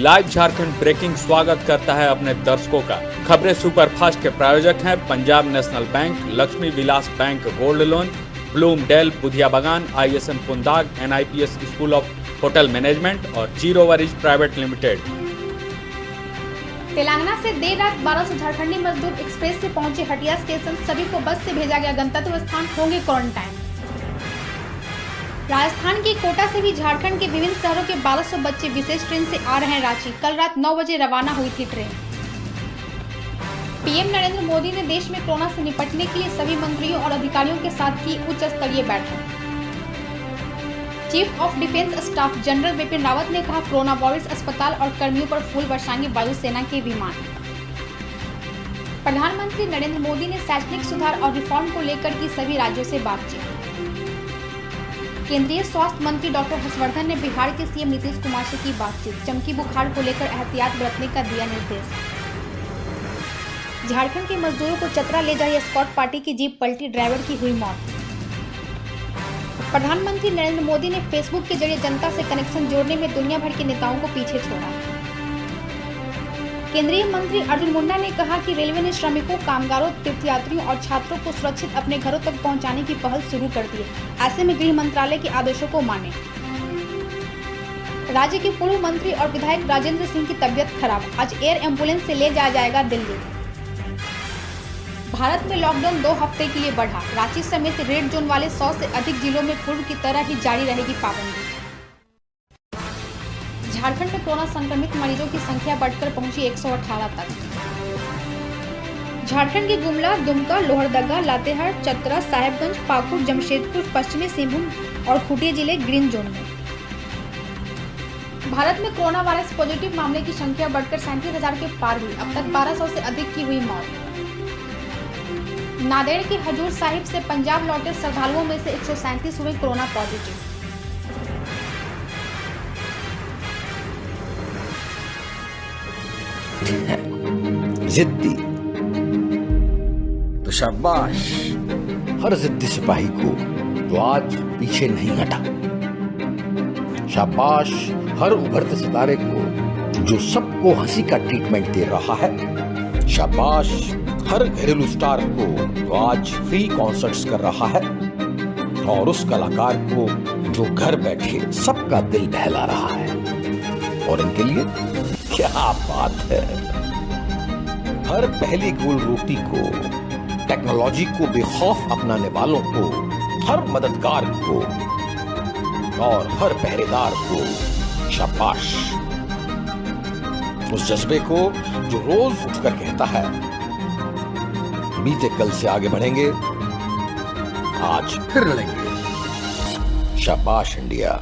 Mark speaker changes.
Speaker 1: Live Jharkhand breaking स्वागत करता है अपने दर्शकों का। खबरें सुपरफास्ट के प्रायोजक हैं Punjab national bank, Lakshmi Vilas bank gold loan, Bloomdale Budhia Bagan, ISM Pundag, NIPS school of hotel management और zero worries private limited.
Speaker 2: Telangana से देर रात 1200 झारखंडी मजदूर एक्सप्रेस से पहुंचे हटिया स्टेशन। सभी को बस से भेजा गया गंतव्य स्थान, होंगे क्वारंटाइन। राजस्थान के कोटा से भी झारखंड के विभिन्न शहरों के 1200 बच्चे विशेष ट्रेन से आ रहे हैं रांची। कल रात 9 बजे रवाना हुई थी ट्रेन। पीएम नरेंद्र मोदी ने देश में कोरोना से निपटने के लिए सभी मंत्रियों और अधिकारियों के साथ की उच्च स्तरीय बैठक। Chief of defence staff general Bipin Rawat ने कहा, कोरोना वॉरियर्स अस्पताल और कर्मियों पर फूल बरसाएंगे वायुसेना के विमान। प्रधानमंत्री नरेंद्र मोदी ने शैक्षणिक सुधार और रिफॉर्म को लेकर की सभी राज्यों से बातचीत। केंद्रीय स्वास्थ्य मंत्री डॉक्टर हर्षवर्धन ने बिहार के सीएम नीतीश कुमार से की बातचीत। चमकी बुखार को लेकर एहतियात बरतने का दिया निर्देश। झारखंड के मजदूरों को चतरा ले जाई एस्कॉर्ट पार्टी की जीप पलटी, ड्राइवर की हुई मौत। प्रधानमंत्री नरेंद्र मोदी ने फेसबुक के जरिए जनता से कनेक्शन जोड़ने में दुनिया भर के नेताओं को पीछे छोड़ा। केंद्रीय मंत्री अर्जुन मुंडा ने कहा कि रेलवे ने श्रमिकों, कामगारों, तीर्थयात्रियों और छात्रों को सुरक्षित अपने घरों तक पहुंचाने की पहल शुरू कर दी है। ऐसे में गृह मंत्रालय के आदेशों को माने। राज्य के पूर्व मंत्री और विधायक राजेंद्र सिंह की तबियत खराब, आज एयर एम्बुलेंस से ले जाया जाएगा दिल्ली। भारत में लॉकडाउन 2 हफ्ते के लिए बढ़ा। रांची समेत रेड जोन वाले 100 से अधिक जिलों में पूर्व की तरह ही जारी रहेगी पाबंदी। झारखंड में कोरोना संक्रमित मरीजों की संख्या बढ़कर पहुंची 118 तक। झारखंड के गुमला, दुमका, लोहरदगा, लातेहार, चतरा, साहेबगंज, पाकुड़, जमशेदपुर, पश्चिमी सिंहभूम और खूंटी जिले ग्रीन जोन में। भारत में कोरोना वायरस पॉजिटिव मामले की संख्या बढ़कर 37,000 के पार हुई। अब तक 1200 से अधिक की हुई मौत। नांदेड़ के हजूर साहिब से पंजाब लौटे श्रद्धालुओं में से 137 हुए कोरोना पॉजिटिव।
Speaker 3: जिद्दी तो शाबाश हर जिद्दी सिपाही को जो आज पीछे नहीं हटा। शाबाश हर उभरते सितारे को जो सबको हंसी का ट्रीटमेंट दे रहा है। शाबाश हर घरेलू स्टार को जो आज फ्री कॉन्सर्ट्स कर रहा है। और उस कलाकार को जो घर बैठे सबका दिल बहला रहा है। और इनके लिए क्या बात है। हर पहली गोल रोटी को, टेक्नोलॉजी को बेखौफ अपनाने वालों को, हर मददगार को और हर पहरेदार को शाबाश। उस जज्बे को जो रोज उठकर कहता है, बीते कल से आगे बढ़ेंगे, आज फिर लड़ेंगे। शाबाश इंडिया।